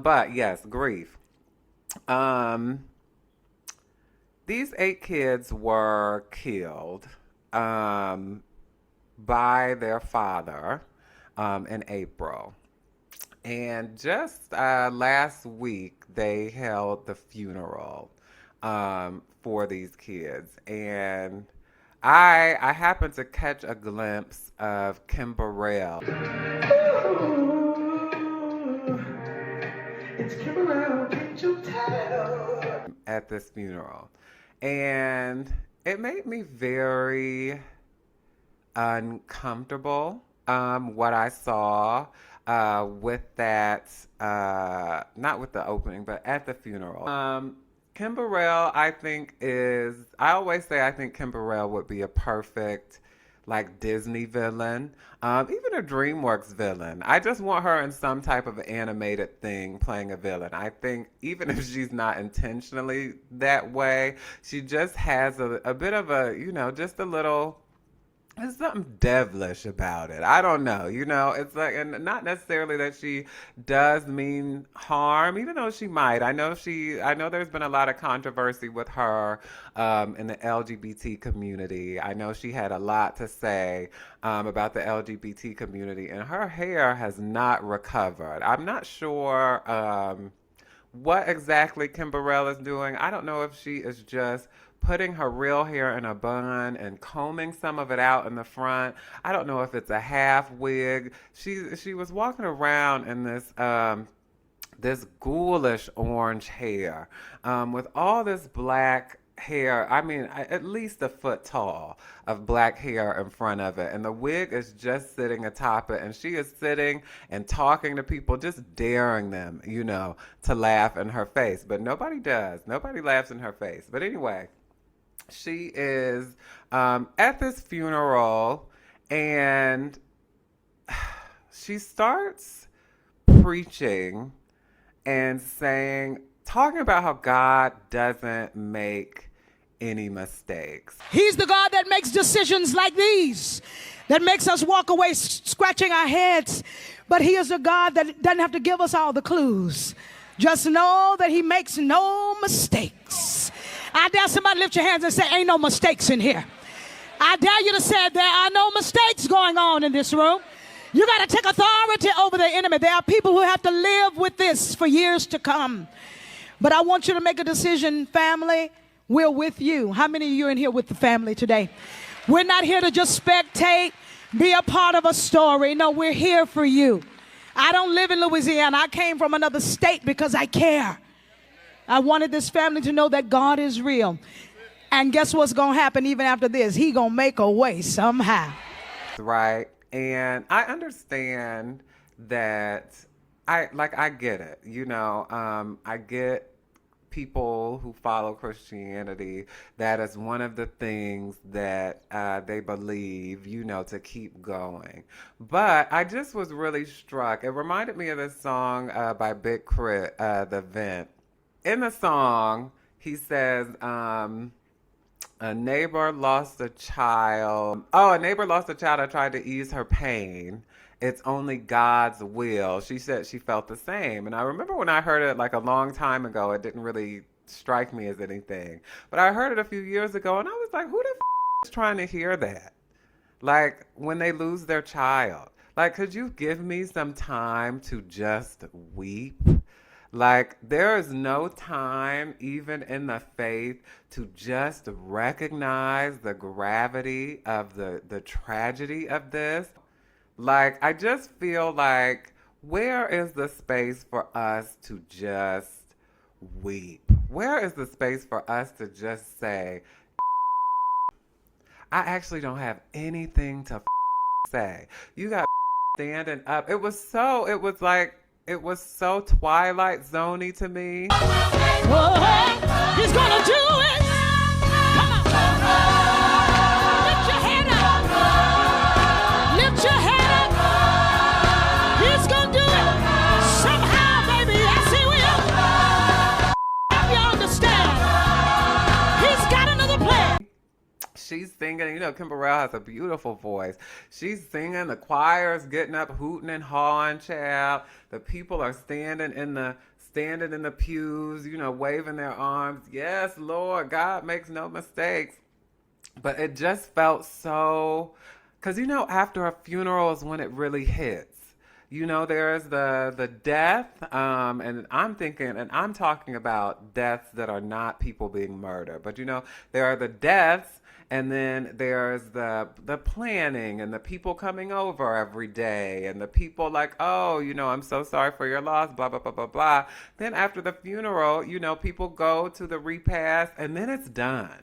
But yes, grief. Um, these 8 kids were killed by their father in April. And just last week, they held the funeral for these kids. And I happened to catch a glimpse of Kim Burrell. It's Kim Burrell, can't you tell? At this funeral. And it made me very uncomfortable, what I saw with that, not with the opening, but at the funeral. Kim Burrell, I always say I think Kim Burrell would be a perfect, like, Disney villain, even a DreamWorks villain. I just want her in some type of animated thing playing a villain. I think even if she's not intentionally that way, she just has a bit of a, just a little... There's something devilish about it. I don't know, it's like, and not necessarily that she does mean harm, even though she might. I know there's been a lot of controversy with her in the LGBT community. I know she had a lot to say about the LGBT community, and her hair has not recovered. I'm not sure what exactly Kim Burrell is doing. I don't know if she is just putting her real hair in a bun and combing some of it out in the front. I don't know if it's a half wig. She was walking around in this ghoulish orange hair with all this black hair. I mean, at least a foot tall of black hair in front of it, and the wig is just sitting atop it, and she is sitting and talking to people, just daring them, to laugh in her face. But nobody does. Nobody laughs in her face. But anyway, she is at this funeral, and she starts preaching and talking about how God doesn't make any mistakes. He's the God that makes decisions like these, that makes us walk away scratching our heads. But he is a God that doesn't have to give us all the clues. Just know that he makes no mistakes. I dare somebody lift your hands and say, ain't no mistakes in here. I dare you to say, there are no mistakes going on in this room. You got to take authority over the enemy. There are people who have to live with this for years to come. But I want you to make a decision, family. We're with you. How many of you are in here with the family today? We're not here to just spectate, be a part of a story. No, we're here for you. I don't live in Louisiana. I came from another state because I care. I wanted this family to know that God is real. And guess what's going to happen even after this? He going to make a way somehow. Right. And I understand that I get it. I get people who follow Christianity. That is one of the things that they believe, to keep going. But I just was really struck. It reminded me of this song by Big Crit, The Vent. In the song, he says, a neighbor lost a child. Oh, a neighbor lost a child. I tried to ease her pain. It's only God's will. She said she felt the same. And I remember when I heard it like a long time ago, it didn't really strike me as anything. But I heard it a few years ago, and I was like, who the is trying to hear that? Like, when they lose their child. Like, could you give me some time to just weep? Like, there is no time, even in the faith, to just recognize the gravity of the tragedy of this. Like, I just feel like, where is the space for us to just weep? Where is the space for us to just say, I actually don't have anything to say. You got standing up. It was so Twilight Zone-y to me. Whoa, he's gonna do it. Come on. Lift your head up. Lift your head up. He's gonna do it. Somehow, baby, yes he will. You understand? He's got another plan. She singing. You know, Kim Burrell has a beautiful voice. She's singing. The choir's getting up, hooting and hawing, child. The people are standing in the pews, you know, waving their arms. Yes, Lord, God makes no mistakes. But it just felt so, because you know, after a funeral is when it really hits. You know, there's the death, and I'm thinking, and I'm talking about deaths that are not people being murdered. But you know, there are the deaths, and then there's the planning and the people coming over every day, and the people like, oh, you know, I'm so sorry for your loss, blah blah blah blah blah. Then after the funeral, you know, people go to the repast, and then it's done.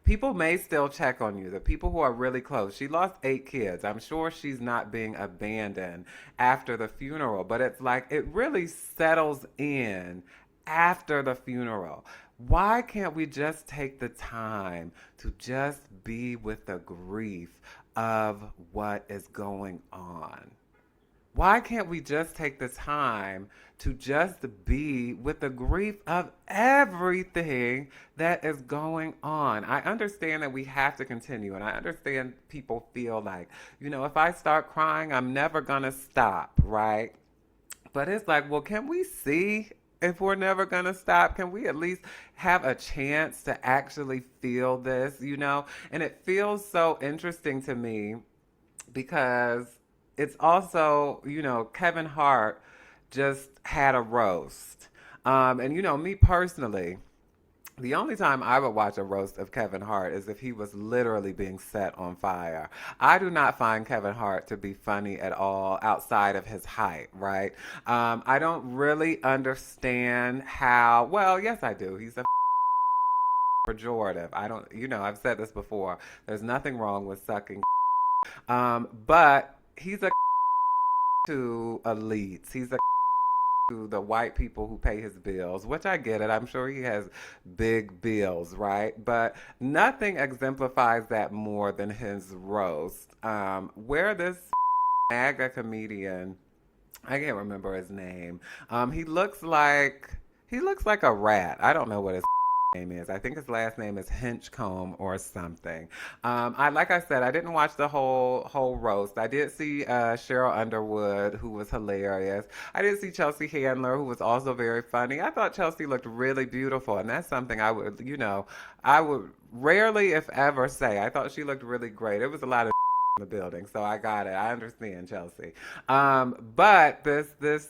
People may still check on you, the people who are really close. She lost 8 kids. I'm sure she's not being abandoned after the funeral, but it's like it really settles in after the funeral. Why can't we just take the time to just be with the grief of what is going on? Why can't we just take the time to just be with the grief of everything that is going on? I understand that we have to continue, and I understand people feel like, you know, if I start crying, I'm never going to stop, right? But it's like, well, can we see if we're never going to stop? Can we at least have a chance to actually feel this, you know? And it feels so interesting to me because it's also, you know, Kevin Hart just had a roast. And, you know, me personally, the only time I would watch a roast of Kevin Hart is if he was literally being set on fire. I do not find Kevin Hart to be funny at all outside of his height, right? I don't really understand how, well, yes, I do. He's a pejorative. I don't, you know, I've said this before. There's nothing wrong with sucking. But he's a to elites. He's a to the white people who pay his bills, which I get it. I'm sure he has big bills, right? But nothing exemplifies that more than his roast. Where this MAGA comedian, I can't remember his name. He looks like a rat. I don't know what his name is. I think his last name is Hinchcomb or something. Like I said, I didn't watch the whole roast. I did see Cheryl Underwood, who was hilarious. I did see Chelsea Handler, who was also very funny. I thought Chelsea looked really beautiful, and that's something I would, you know, I would rarely, if ever, say. I thought she looked really great. It was a lot of in the building, so I got it. I understand, Chelsea. But this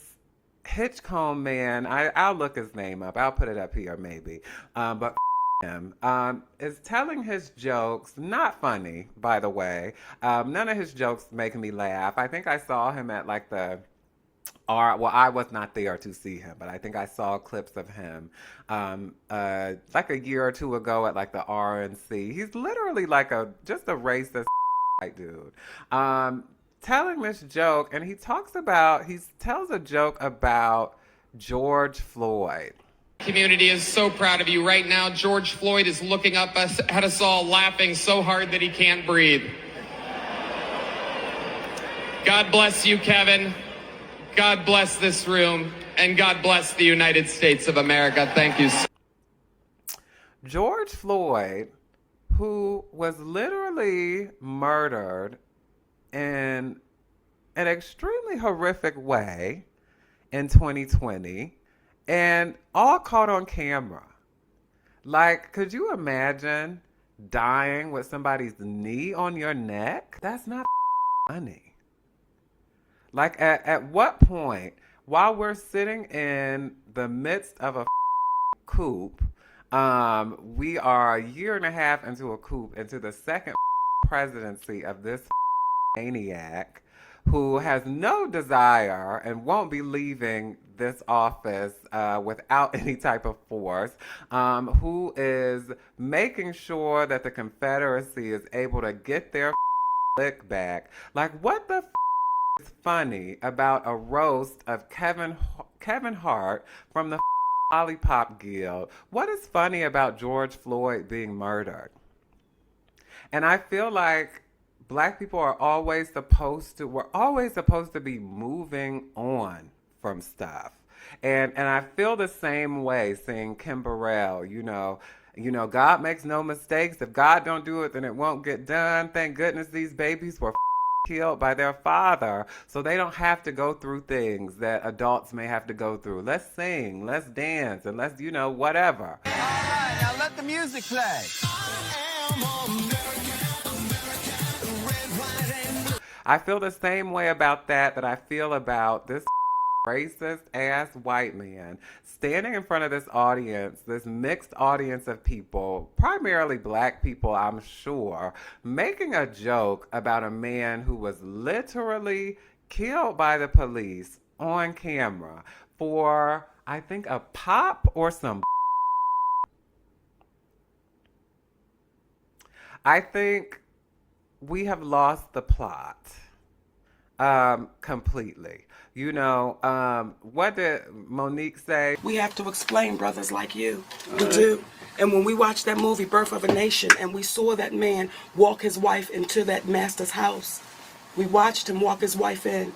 Hitchcomb man, I'll look his name up. I'll put it up here maybe. But him is telling his jokes, not funny, by the way. None of his jokes make me laugh. I think I saw him at like well, I was not there to see him, but I think I saw clips of him like a year or two ago at like the RNC. He's literally like just a racist white dude. Telling this joke, and he tells a joke about George Floyd. Community is so proud of you right now. George Floyd is looking up at us all, laughing so hard that he can't breathe. God bless you, Kevin. God bless this room, and God bless the United States of America. Thank you. George Floyd, who was literally murdered in an extremely horrific way in 2020, and all caught on camera. Like, could you imagine dying with somebody's knee on your neck? That's not funny. Like, at what point, while we're sitting in the midst of a coup, we are a year and a half into a coup, into the second presidency of this maniac who has no desire and won't be leaving this office without any type of force, who is making sure that the Confederacy is able to get their lick back. Like, what the is funny about a roast of Kevin Hart from the Lollipop Guild? What is funny about George Floyd being murdered? And I feel like Black people are always supposed to be moving on from stuff. And I feel the same way seeing Kim Burrell, you know, You know, God makes no mistakes. If God don't do it, then it won't get done. Thank goodness these babies were killed by their father, so they don't have to go through things that adults may have to go through. Let's sing, let's dance, and let's, whatever. All right, now let the music play. I feel the same way about that I feel about this racist ass white man standing in front of this audience, this mixed audience of people, primarily black people, I'm sure, making a joke about a man who was literally killed by the police on camera for, I think, a pop or some. I think we have lost the plot completely. What did Monique say? We have to explain brothers like you. We do. And when we watched that movie, Birth of a Nation, and we saw that man walk his wife into that master's house, we watched him walk his wife in.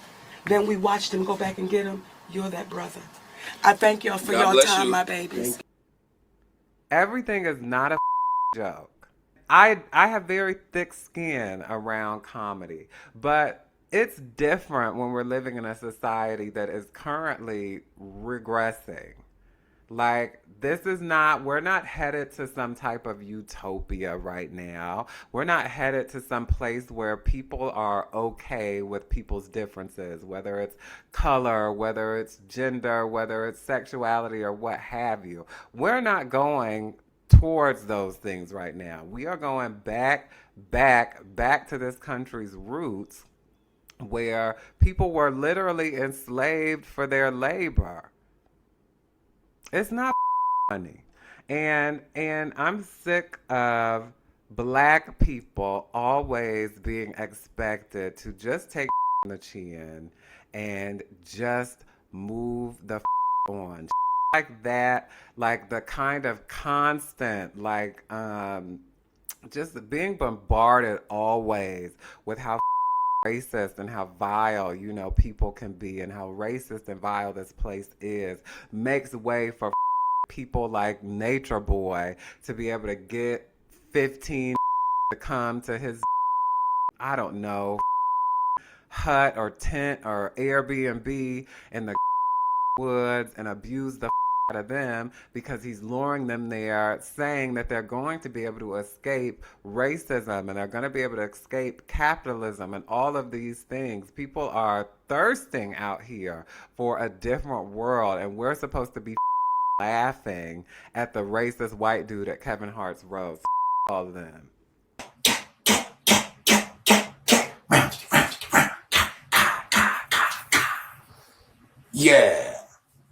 Then we watched him go back and get him. You're that brother. I thank y'all for your time, my babies. Everything is not a joke. I have very thick skin around comedy, but it's different when we're living in a society that is currently regressing. Like, we're not headed to some type of utopia right now. We're not headed to some place where people are okay with people's differences, whether it's color, whether it's gender, whether it's sexuality, or what have you. We're not going towards those things right now. We are going back to this country's roots, where people were literally enslaved for their labor. It's not funny. And I'm sick of black people always being expected to just take on the chin and just move the on. Like that, like the kind of constant, just being bombarded always with how racist and how vile, people can be, and how racist and vile this place is, makes way for people like Nature Boy to be able to get 15 to come to his, I don't know, hut or tent or Airbnb in the woods and abuse the out of them because he's luring them there, saying that they're going to be able to escape racism and they're going to be able to escape capitalism and all of these things. People are thirsting out here for a different world, and we're supposed to be laughing at the racist white dude at Kevin Hart's roast. All of them. Yeah.